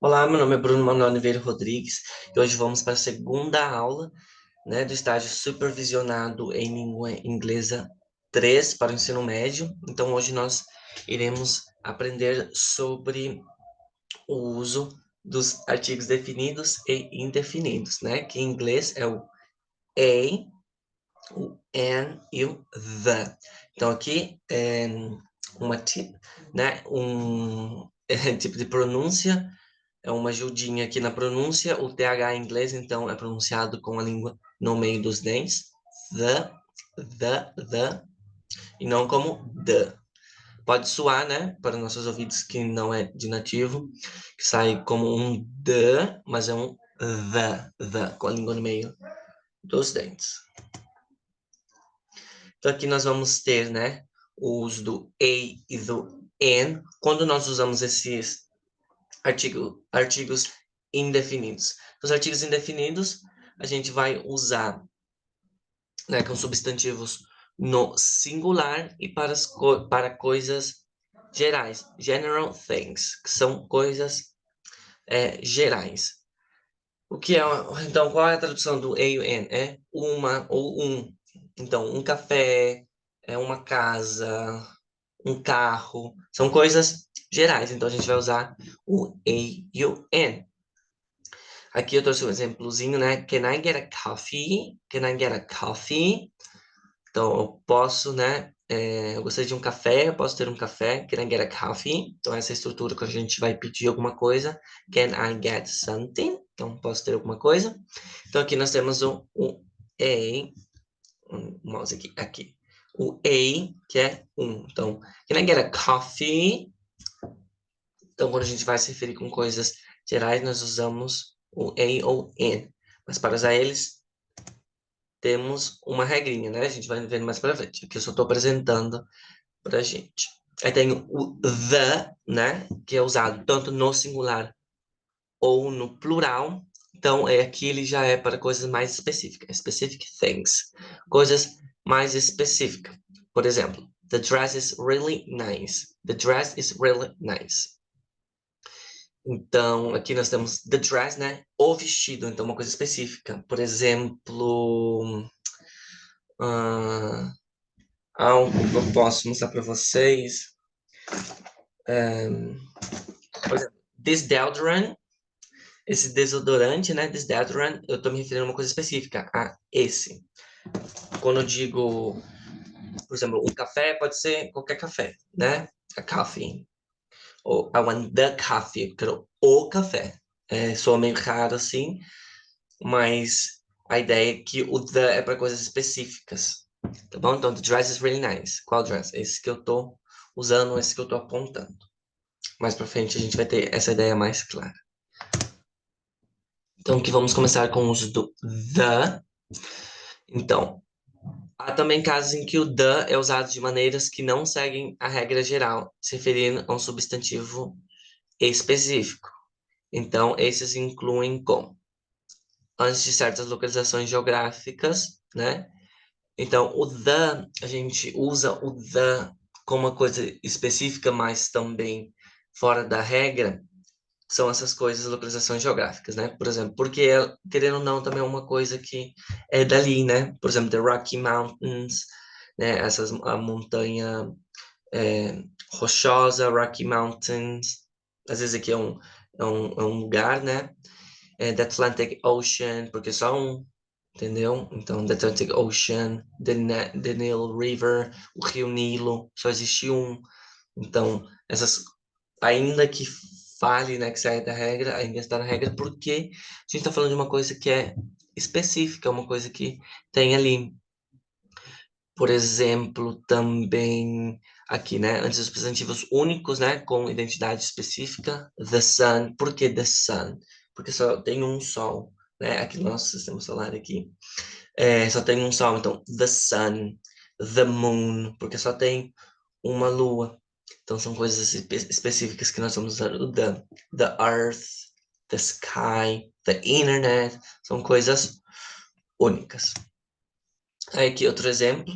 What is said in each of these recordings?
Olá, meu nome é Bruno Manuel Oliveira Rodrigues e hoje vamos para a segunda aula, do estágio supervisionado em língua inglesa 3 para o ensino médio. Então, hoje nós iremos aprender sobre o uso dos artigos definidos e indefinidos, que em inglês é o o an e o the. Então, aqui é uma tip, um tipo de pronúncia. É uma ajudinha aqui na pronúncia. O TH em inglês, então, é pronunciado com a língua no meio dos dentes. The, the, e não como the. Pode soar, para nossos ouvidos que não é de nativo, que sai como um the, mas é um the, com a língua no meio dos dentes. Então, aqui nós vamos ter, o uso do a e do an. Quando nós usamos esses artigos indefinidos. Os artigos indefinidos, a gente vai usar, com substantivos no singular e para coisas gerais, general things, que são coisas gerais. O que é, então, qual é a tradução do a e o an? É uma ou um. Então, um café, uma casa, um carro, são coisas gerais. Então, a gente vai usar o a e o an. Aqui eu trouxe um exemplozinho, Can I get a coffee? Can I get a coffee? Então, eu posso, eu gostaria de um café, eu posso ter um café. Can I get a coffee? Então, essa é a estrutura quando a gente vai pedir alguma coisa. Can I get something? Então, posso ter alguma coisa. Então, aqui nós temos o a, mouse aqui. O a, que é um. Então, can I get a coffee? Então, quando a gente vai se referir com coisas gerais, nós usamos o a ou an. Mas para usar eles, temos uma regrinha, A gente vai vendo mais para frente. Aqui eu só estou apresentando para a gente. Aí tem o the, que é usado tanto no singular ou no plural. Então, aqui ele já é para coisas mais específicas. Specific things. Coisas mais específicas. Por exemplo, the dress is really nice. The dress is really nice. Então, aqui nós temos the dress, O vestido, então uma coisa específica. Por exemplo, algo que eu posso mostrar para vocês. Por exemplo, this deodorant, esse desodorante, This deodorant, eu estou me referindo a uma coisa específica, a esse. Quando eu digo, por exemplo, um café, pode ser qualquer café, A coffee. Ou I want the coffee, eu quero o café. Soa meio raro assim, mas a ideia é que o the é para coisas específicas, tá bom? Então, the dress is really nice. Qual dress? Esse que eu tô usando, esse que eu tô apontando. Mais pra frente a gente vai ter essa ideia mais clara. Então, aqui vamos começar com o uso do the. Então, há também casos em que o the é usado de maneiras que não seguem a regra geral, se referindo a um substantivo específico. Então, esses incluem como? Antes de certas localizações geográficas, Então, o the, a gente usa o the como uma coisa específica, mas também fora da regra, são essas coisas, localizações geográficas, Por exemplo, porque, querendo ou não, também é uma coisa que é dali, Por exemplo, the Rocky Mountains, a montanha rochosa, Rocky Mountains, às vezes aqui é um lugar, The Atlantic Ocean, porque só um, entendeu? Então, the Atlantic Ocean, the Nile River, o Rio Nilo, só existe um. Então, ainda que fale, que sai da regra, ainda está na regra, porque a gente está falando de uma coisa que é específica, uma coisa que tem ali. Por exemplo, também aqui, antes dos substantivos únicos, com identidade específica, the sun. Por que the sun? Porque só tem um sol, Aqui no nosso sistema solar aqui, só tem um sol. Então, the sun, the moon, porque só tem uma lua. Então, são coisas específicas que nós vamos usar o the earth, the sky, the internet, são coisas únicas. Aí aqui outro exemplo.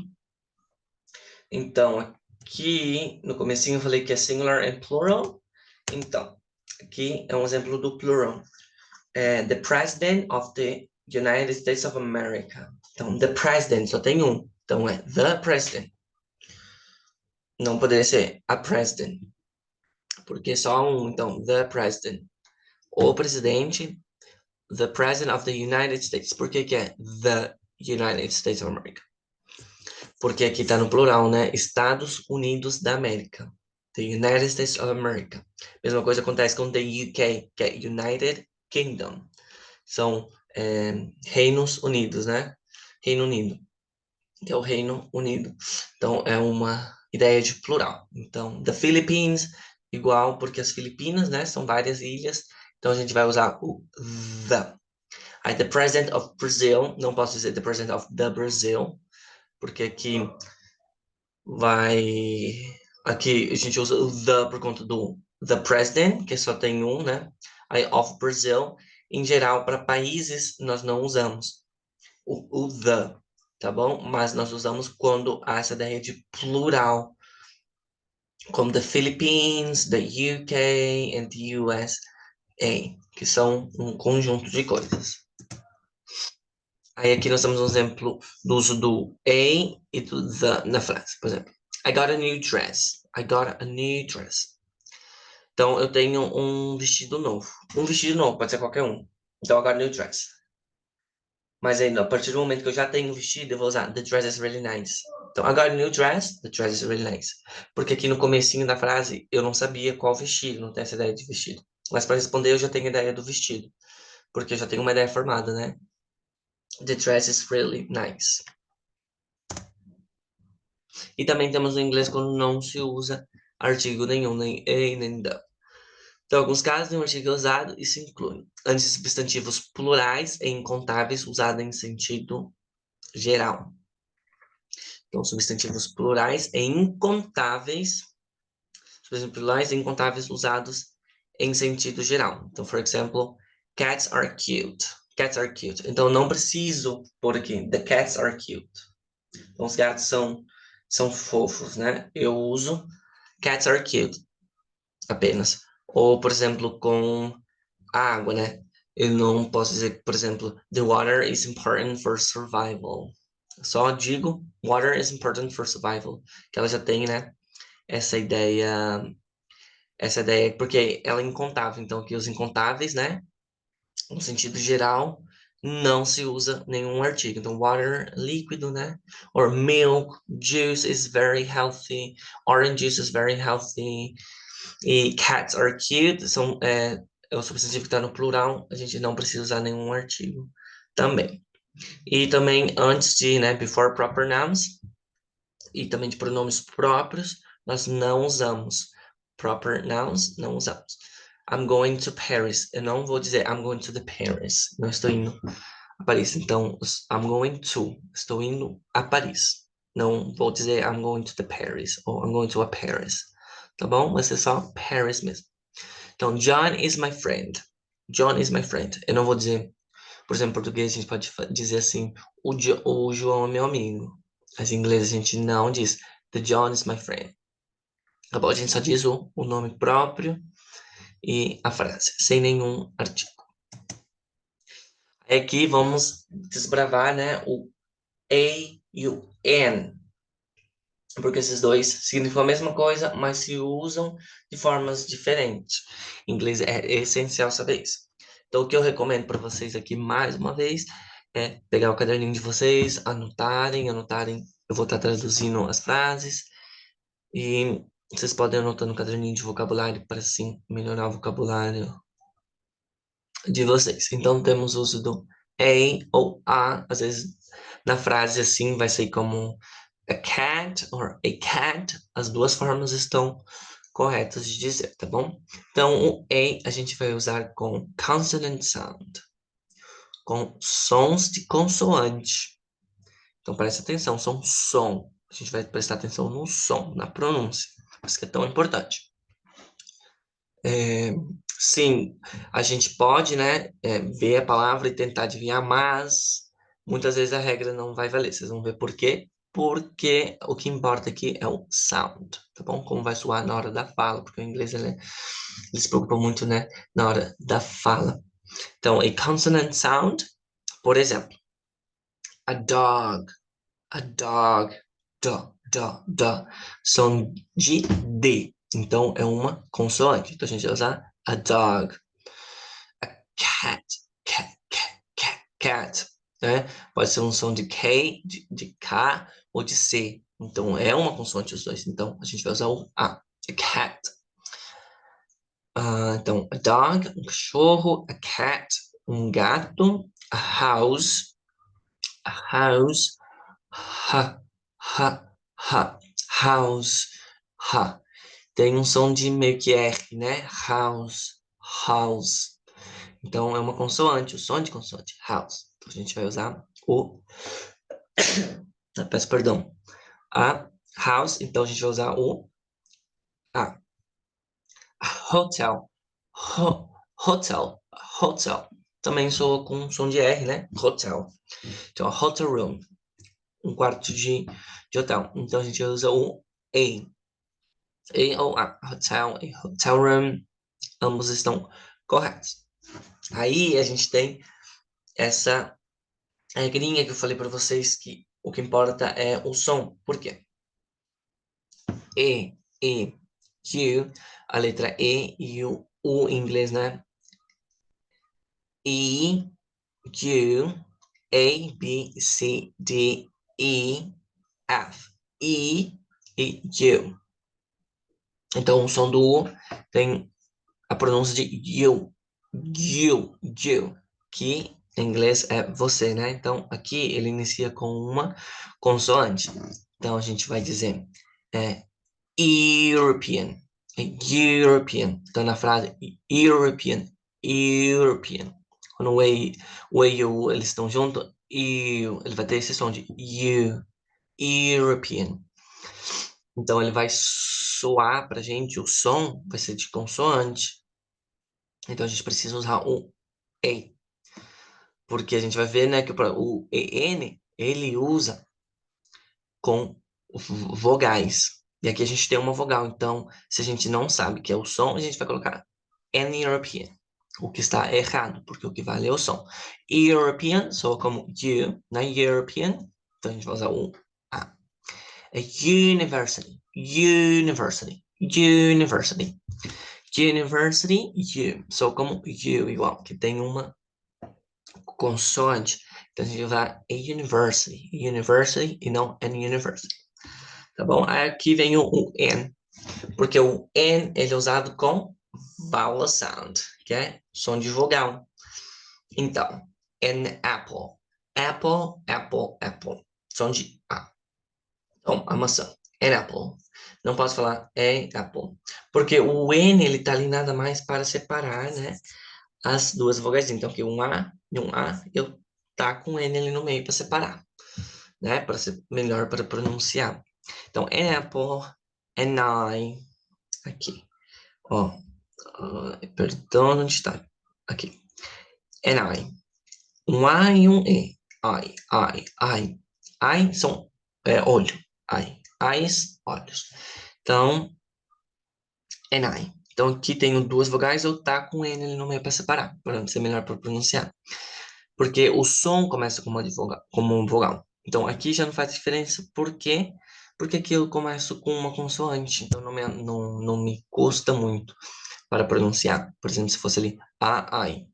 Então, aqui no comecinho eu falei que é singular and plural. Então, Aqui é um exemplo do plural. The President of the United States of America. Então, the President só tem um. Então, é the President. Não poderia ser a President, porque só um. Então, the President. O presidente, the President of the United States. Por que que é the United States of America? Porque aqui tá no plural, né? Estados Unidos da América. The United States of America. Mesma coisa acontece com the UK, que é United Kingdom. São Reinos Unidos, né? Reino Unido, que é o Reino Unido. Então, é uma ideia de plural. Então, the Philippines, igual, porque as Filipinas, né? São várias ilhas. Então, a gente vai usar o the. Aí, the President of Brazil, não posso dizer the President of the Brazil, porque aqui aqui a gente usa o the por conta do the president, que só tem um, né? Aí of Brazil, em geral, para países, nós não usamos o the, tá bom? Mas nós usamos quando há essa ideia de plural, como the Philippines, the UK and the USA, que são um conjunto de coisas. Aí aqui nós temos um exemplo do uso do a e do the na frase. Por exemplo, I got a new dress. I got a new dress. Então, eu tenho um vestido novo. Um vestido novo, pode ser qualquer um. Então, I got a new dress. Mas aí, a partir do momento que eu já tenho um vestido, eu vou usar the dress is really nice. Então, I got a new dress, the dress is really nice. Porque aqui no comecinho da frase, eu não sabia qual vestido, não tenho essa ideia de vestido. Mas para responder, eu já tenho ideia do vestido. Porque eu já tenho uma ideia formada, né? The dress is really nice. E também temos no inglês quando não se usa artigo nenhum, nem a, nem the. Então, em alguns casos, um artigo é usado e se inclui. Antes de substantivos plurais e incontáveis usados em sentido geral. Então, substantivos plurais e incontáveis, substantivos plurais e incontáveis usados em sentido geral. Então, por exemplo, cats are cute. Cats are cute. Então, não preciso pôr aqui, the cats are cute. Então, os gatos são fofos, né? Eu uso cats are cute apenas. Ou, por exemplo, com a água, né? Eu não posso dizer, por exemplo, the water is important for survival. Só digo water is important for survival, que ela já tem, né? Essa ideia, porque ela é incontável. Então, aqui os incontáveis, né? No sentido geral, não se usa nenhum artigo. Então, water, líquido, né? Or milk, juice is very healthy. Orange juice is very healthy. E cats are cute, é o substantivo que está no plural, a gente não precisa usar nenhum artigo também. E também antes de, né, before proper nouns, e também de pronomes próprios, nós não usamos. Proper nouns, não usamos. I'm going to Paris. Eu não vou dizer I'm going to the Paris. Não estou indo a Paris. Então, I'm going to. Estou indo a Paris. Não vou dizer I'm going to the Paris ou I'm going to a Paris. Tá bom? Vai ser só Paris mesmo. Então, John is my friend. John is my friend. Eu não vou dizer, por exemplo, em português a gente pode dizer assim, o João é meu amigo. Mas em inglês a gente não diz, the John is my friend. Tá bom? A gente só diz o nome próprio e a frase, sem nenhum artigo. Aqui vamos desbravar, né, o a e o n. Porque esses dois significam a mesma coisa, mas se usam de formas diferentes. Em inglês é essencial saber isso. Então, o que eu recomendo para vocês aqui, mais uma vez, é pegar o caderninho de vocês, anotarem. Eu vou estar traduzindo as frases. E vocês podem anotar no caderninho de vocabulário para, assim, melhorar o vocabulário de vocês. Então, temos o uso do a ou a. Às vezes, na frase, assim, vai sair como a cat or a cat. As duas formas estão corretas de dizer, tá bom? Então, o a gente vai usar com consonant sound, com sons de consoante. Então, presta atenção, são som. A gente vai prestar atenção no som, na pronúncia. Isso que é tão importante. Sim, a gente pode, né, ver a palavra e tentar adivinhar, mas muitas vezes a regra não vai valer. Vocês vão ver por quê. porque o que importa aqui é o sound, tá bom? Como vai soar na hora da fala, porque o inglês ele se preocupa muito, né, na hora da fala. Então, a consonant sound, por exemplo, a dog, a dog, da, som de D. Então, é uma consoante. Então, a gente vai usar a dog. A cat, cat, né? Pode ser um som de K, de K ou de C. Então, é uma consoante os dois. Então, a gente vai usar o A. A cat. Então, a dog, um cachorro. A cat, um gato. A house, ha, ha, house, ha. Tem um som de meio que R, né? House. Então, é uma consoante, o som de consoante, house. Então, a gente vai usar o... Peço perdão. A house, então a gente vai usar o A. Hotel. Hotel. Hotel. Também sou com som de R, né? Hotel. Então, hotel room. Um quarto de hotel. Então, a gente usa o A. A ou A. Hotel e hotel room. Ambos estão corretos. Aí, a gente tem essa regrinha que eu falei para vocês que o que importa é o som. Por quê? Q, a letra e o U em inglês, né? E, Q, A, B, C, D, E, F. E, U. Então, o som do U tem a pronúncia de you, que em inglês é você, né? Então, aqui ele inicia com uma consoante. Então, a gente vai dizer é, European, European. Então, na frase European. Quando o E e o U, eles estão juntos, ele vai ter esse som de you, European. Então, ele vai soar pra gente, o som vai ser de consoante. Então, a gente precisa usar o E. Porque a gente vai ver, né, que o EN, ele usa com vogais. E aqui a gente tem uma vogal. Então, se a gente não sabe que é o som, a gente vai colocar An European. O que está errado, porque o que vale é o som. European soa como you, na European. Então, a gente vai usar o A. É university, university, university. University, you. Soa como you, igual, que tem uma consoante. Então, a gente vai usar a university e não an university. Tá bom? Aqui vem o N, porque o N ele é usado com vowel sound, que é som de vogal. Então, an apple. Apple, apple, apple. Som de A. Então, a maçã. An apple. Não posso falar apple. Porque o N, ele tá ali nada mais para separar, né? As duas vogais. Então, aqui um A e um A, eu tá com N ali no meio para separar, né? Para ser melhor para pronunciar. Então, an apple, an I. Aqui. Ó. Perdão, onde está? Aqui. An I. Um A e um E. I. I são olho. Eyes, olhos. Então, an I. Então, aqui tenho duas vogais, eu tá com N ali no meio para separar, para ser melhor para pronunciar. Porque o som começa como um vogal. Então, aqui já não faz diferença. Por quê? Porque aqui eu começo com uma consoante. Então, não me custa muito para pronunciar. Por exemplo, se fosse ali a I,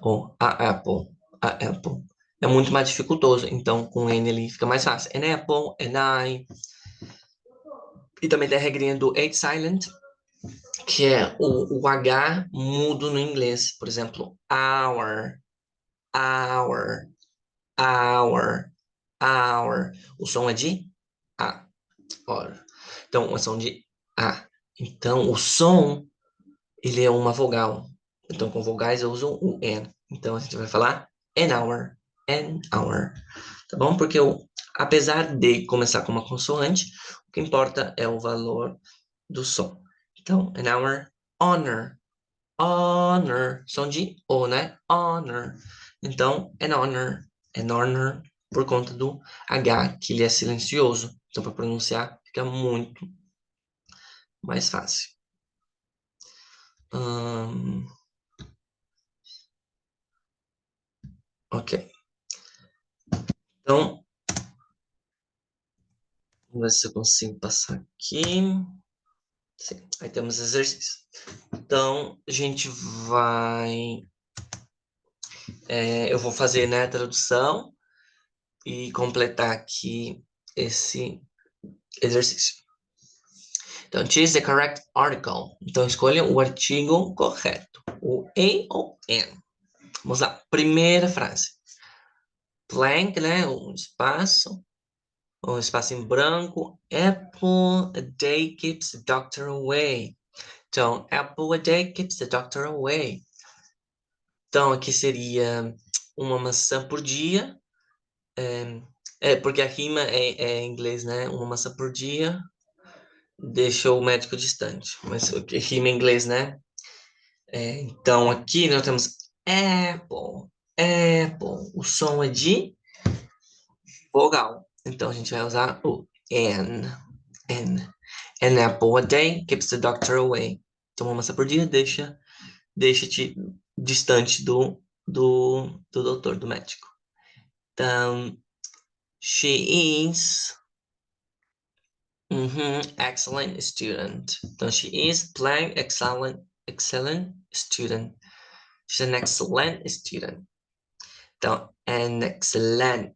ou a apple, a apple. É muito mais dificultoso. Então, com N ali fica mais fácil. An apple, an I. E também tem a regrinha do H silent, que é o H mudo no inglês. Por exemplo, hour, hour. O som é de A. Hora. Então, o som de A. Então, o som, ele é uma vogal. Então, com vogais eu uso o N. Então, a gente vai falar an hour. Tá bom? Porque apesar de começar com uma consoante, o que importa é o valor do som. Então, an hour, honor. Som de O, né? Honor. Então, an honor, por conta do H, que ele é silencioso. Então, para pronunciar, fica muito mais fácil. Ok. Então, vamos ver se eu consigo passar aqui. Sim, aí temos exercício. Então, a gente vai... eu vou fazer, né, a tradução e completar aqui esse exercício. Então, choose the correct article. Então, escolha o artigo correto. O A ou N. Vamos lá. Primeira frase. Blank, né? Um espaço em branco. Apple a day keeps the doctor away. Então, apple a day keeps the doctor away. Então, aqui seria uma maçã por dia. Porque a rima é em inglês, né? Uma maçã por dia deixa o médico distante. Mas o que rima em inglês, né? Então, aqui nós temos apple, apple. O som é de vogal. Então, a gente vai usar o N, N. An apple a day keeps the doctor away. Então, uma maçã por dia deixa-te distante do doutor, do médico. Então, she is excellent student. Então, she is playing excellent student. She's an excellent student. Então, an excellent.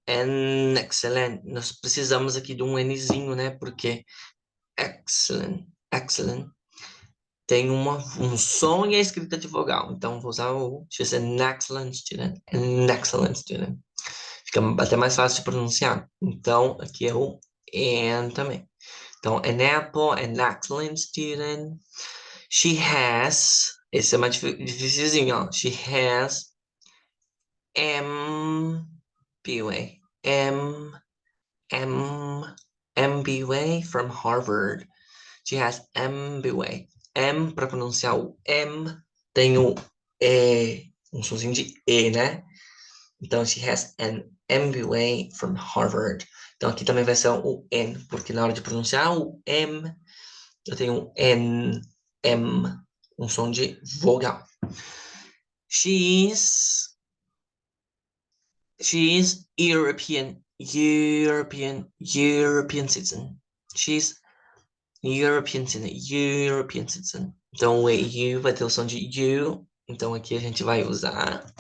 Nós precisamos aqui de um Nzinho, né? Porque excellent. Tem um som e a escrita de vogal. Então, vou usar o she's an excellent student. An excellent student. Fica até mais fácil de pronunciar. Então, aqui é o and também. Então, an apple, an excellent student. She has... Esse é mais dificilzinho, ó. She has MBA. MBA from Harvard. She has MBA. M, para pronunciar o M, tem o um sonzinho de E, né? Então, she has an MBA from Harvard. Então, aqui também vai ser o N, porque na hora de pronunciar o M, eu tenho um N, M, um som de vogal. She is European citizen. She's European citizen. Então, o EU vai ter o som de U. Então, aqui a gente vai usar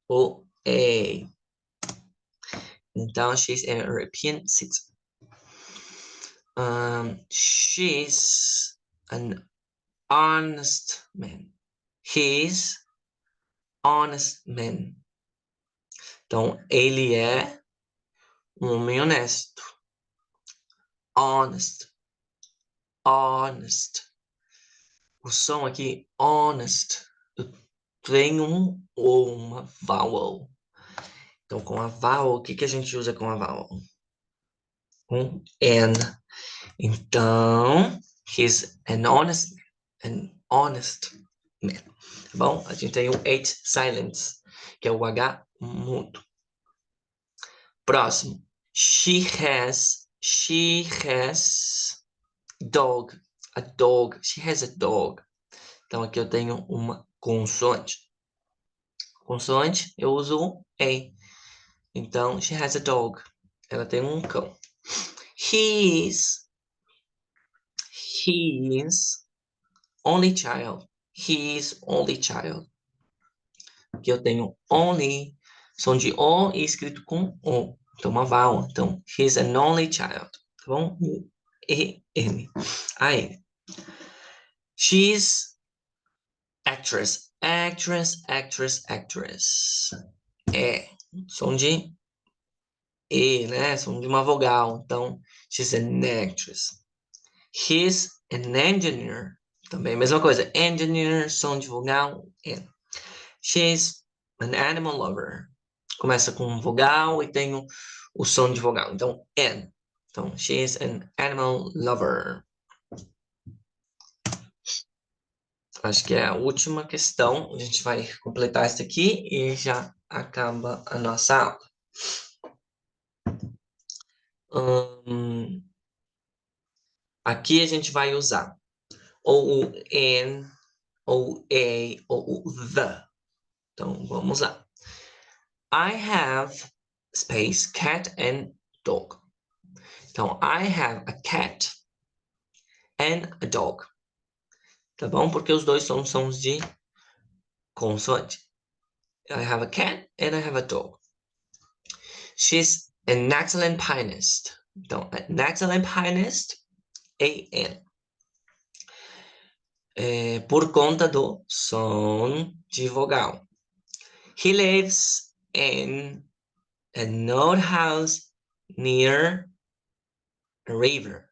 o A. Então, she's a European citizen. She's an honest man. He's honest man. Então, ele é um homem honesto. Honest. O som aqui, honest, eu tenho uma vowel. Então, com a vowel, o que a gente usa com a vowel? Um N. Então, he's an honest man. Tá bom? A gente tem o H silence, que é o H mudo. Próximo. She has dog. A dog. She has a dog. Então, aqui eu tenho uma consoante. Consoante, eu uso o A. Então, she has a dog. Ela tem um cão. He is only child. His only child. Aqui eu tenho only, som de O e escrito com O. Então, uma vowel. Então, he's an only child. Tá bom? E-N. A-N. She's actress. Som de E, né? Som de uma vogal. Então, she's an actress. He's an engineer. Também a mesma coisa. Engineer, som de vogal, N. She's an animal lover. Começa com vogal e tem o som de vogal. Então, N. Então, she's an animal lover. Acho que é a última questão. A gente vai completar essa aqui e já acaba a nossa aula. Aqui a gente vai usar ou o an, ou o a, ou o the. Então, vamos lá. I have space, cat and dog. Então, I have a cat and a dog. Tá bom? Porque os dois são sons de consoante. I have a cat and I have a dog. She's an excellent pianist. Então, an excellent pianist, A-N. Por conta do som de vogal. He lives in an old house near a river.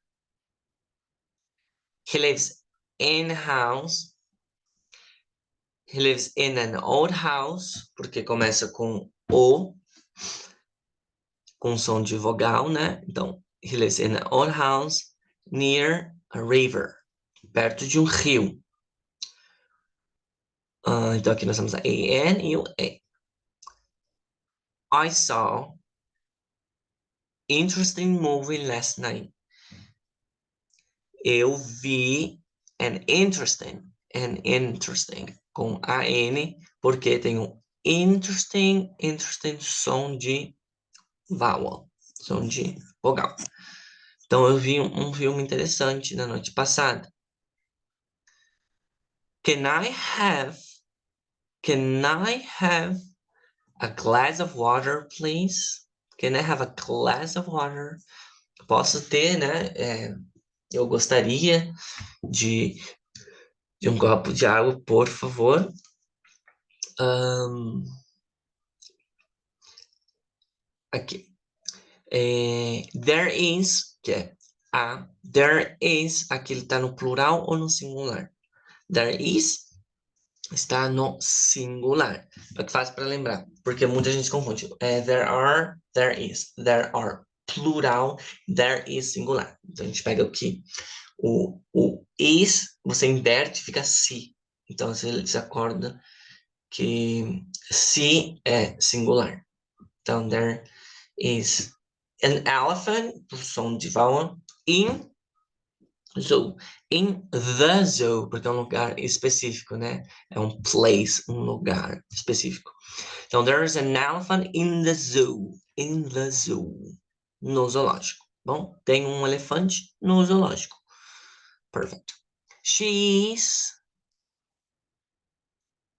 He lives in a house. He lives in an old house, porque começa com o, com som de vogal, né? Então, he lives in an old house near a river, perto de um rio. Então, aqui nós temos a AN e o A. I saw interesting movie last night. Eu vi an interesting com AN, porque tem um interesting som de vowel, som de vogal. Então eu vi um filme interessante na noite passada. Can I have a glass of water, please? Can I have a glass of water? Posso ter, né? Eu gostaria de um copo de água, por favor. Aqui. There is, que é there is, aqui ele está no plural ou no singular? There is está no singular. É o que faz para lembrar, porque muita gente confunde. There are, there is. There are, plural, there is, singular. Então a gente pega aqui o is, você inverte, fica si. Então você se acorda que si é singular. Então, there is an elephant, som de vowel, in zoo. In the zoo, porque é um lugar específico, né? É um place, um lugar específico. Então, there is an elephant in the zoo. In the zoo. No zoológico. Bom, tem um elefante no zoológico. Perfect. She's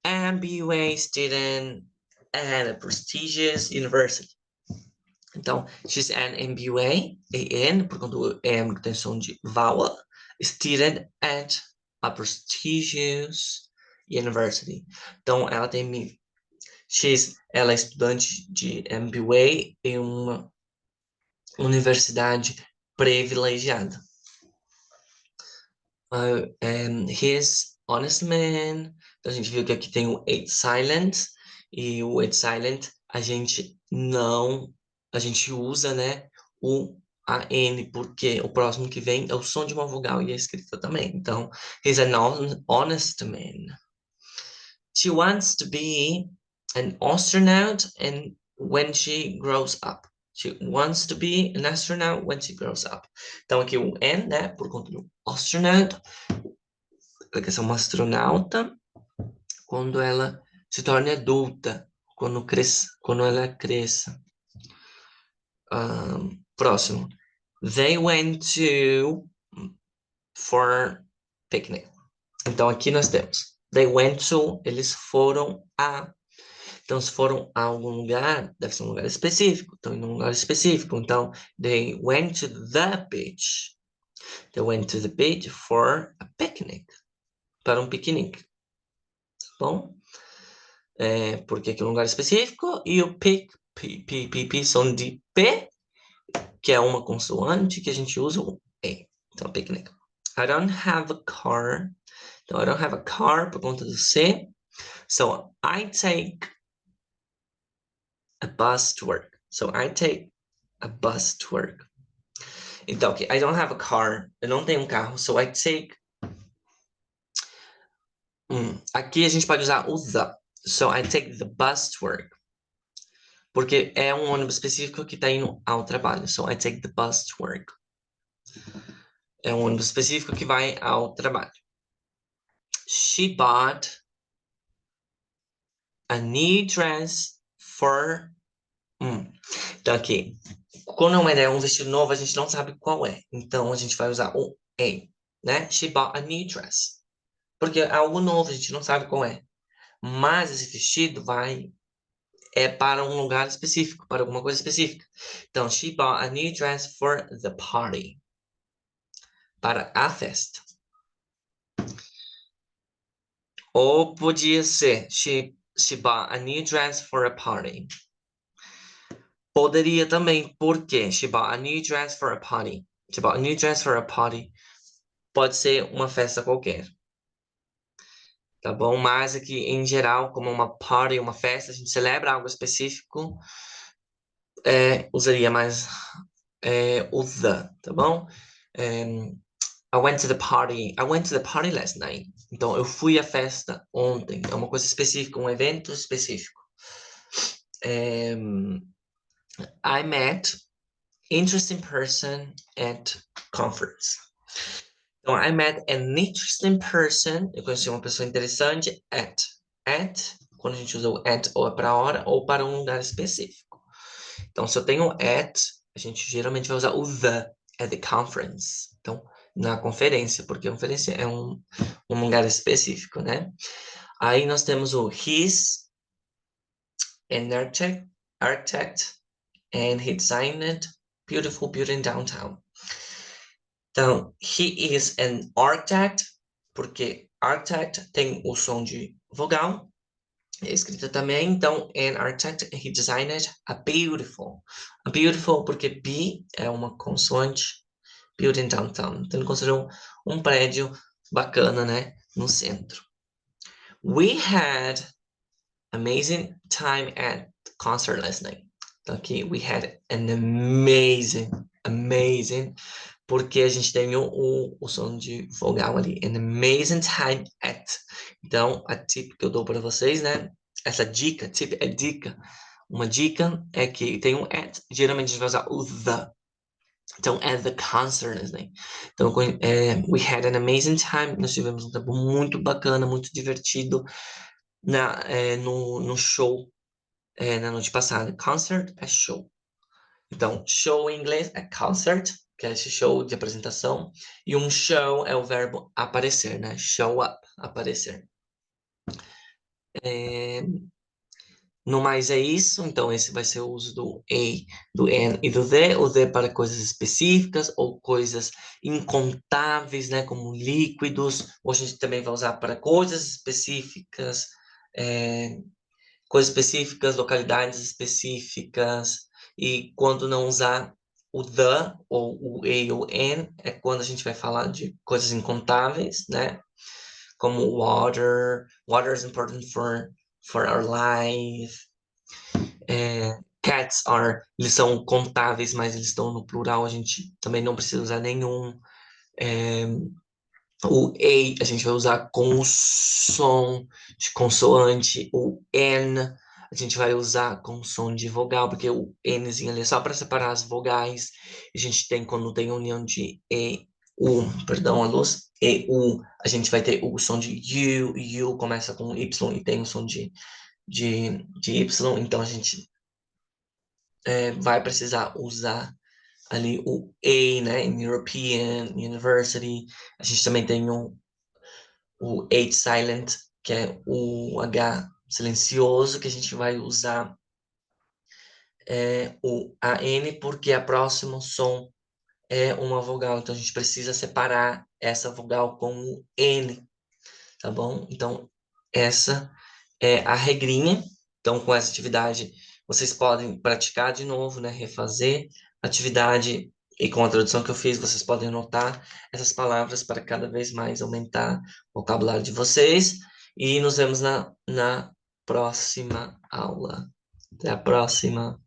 an MBA student at a prestigious university. Então, she's an MBA, AN, por conta do M que tem som de vowel, student at a prestigious university. Então, ela é estudante de MBA em uma universidade privilegiada. He's honest man. Então, a gente viu que aqui tem o it silent, e o it silent a gente usa, né, o AN, porque o próximo que vem é o som de uma vogal e a escrita também. Então, he's an honest man. She wants to be an astronaut and when she grows up. She wants to be an astronaut when she grows up. Então, aqui o N, né, por conta do astronaut, ela quer ser uma astronauta quando ela se torne adulta, quando ela cresça. Próximo. They went for picnic. Então, aqui nós temos. They went to, eles foram a. Então, se foram a algum lugar, deve ser um lugar específico. Então, em um lugar específico. Então, they went to the beach. They went to the beach for a picnic. Para um piquenique. Bom? Porque aqui é um lugar específico. E o p, som de P, que é uma consoante que a gente usa o E. Então, picnic. I don't have a car. Então, I don't have a car por conta do C. So, I take a bus to work. So, I take a bus to work. Então, okay, I don't have a car. Eu não tenho um carro. So, I take... Aqui a gente pode usar o the. So, I take the bus to work. porque é um ônibus específico que está indo ao trabalho. So I take the bus to work. É um ônibus específico que vai ao trabalho. She bought a new dress for... Então aqui, quando é uma ideia, um vestido novo, a gente não sabe qual é. Então a gente vai usar o a, né? She bought a new dress. Porque é algo novo, a gente não sabe qual é. Mas esse vestido é para um lugar específico, para alguma coisa específica. Então, she bought a new dress for the party. Para a festa. Ou podia ser, she bought a new dress for a party. Poderia também, porque she bought a new dress for a party. She bought a new dress for a party. Pode ser uma festa qualquer. Tá bom? Mas aqui, em geral, como uma party, uma festa, a gente celebra algo específico, usaria mais o the, tá bom? I went to the party. I went to the party last night. Então, eu fui à festa ontem. É uma coisa específica, um evento específico. I met interesting person at conference. Então, I met an interesting person. Eu conheci uma pessoa interessante at. At, quando a gente usa o at, ou é para hora, ou para um lugar específico. Então, se eu tenho at, a gente geralmente vai usar o the at the conference. Então, na conferência, porque a conferência é um lugar específico, né? Aí nós temos o he's an architect and he designed beautiful building downtown. Então, he is an architect, porque architect tem o som de vogal, é escrita também. Então, an architect, he designed a beautiful. A beautiful, porque B é uma consoante, building downtown. Então, ele construiu um prédio bacana, né, no centro. We had amazing time at the concert last night. Então, aqui, we had an amazing, porque a gente tem o som de vogal ali. An amazing time at. Então, a tip que eu dou para vocês, né? Essa dica, tip é dica. Uma dica é que tem um at, geralmente a gente vai usar o the. Então, at the concert, né? Então, we had an amazing time. Nós tivemos um tempo muito bacana, muito divertido no show na noite passada. Concert é show. Então, show em inglês é concert, que é esse show de apresentação. E um show é o verbo aparecer, né? Show up, aparecer. No mais é isso. Então, esse vai ser o uso do a, do an e do the. O the para coisas específicas ou coisas incontáveis, né? Como líquidos. Ou a gente também vai usar para coisas específicas, localidades específicas. E quando não usar o the, ou o a ou an, é quando a gente vai falar de coisas incontáveis, né? Como water. Water is important for our life. Cats eles são contáveis, mas eles estão no plural, a gente também não precisa usar nenhum. O a gente vai usar com o som de consoante. O n a gente vai usar com som de vogal, porque o nzinho ali é só para separar as vogais. A gente tem, quando tem união de perdão, a luz, a gente vai ter o som de u começa com y e tem o som de y, então a gente vai precisar usar ali o A, né, em European, University. A gente também tem o H silent, que é o H silencioso, que a gente vai usar o AN, porque a próximo som é uma vogal. Então, a gente precisa separar essa vogal com o N, tá bom? Então, essa é a regrinha. Então, com essa atividade, vocês podem praticar de novo, né? Refazer a atividade, e com a tradução que eu fiz, vocês podem anotar essas palavras para cada vez mais aumentar o vocabulário de vocês. E nos vemos na próxima aula. Até a próxima!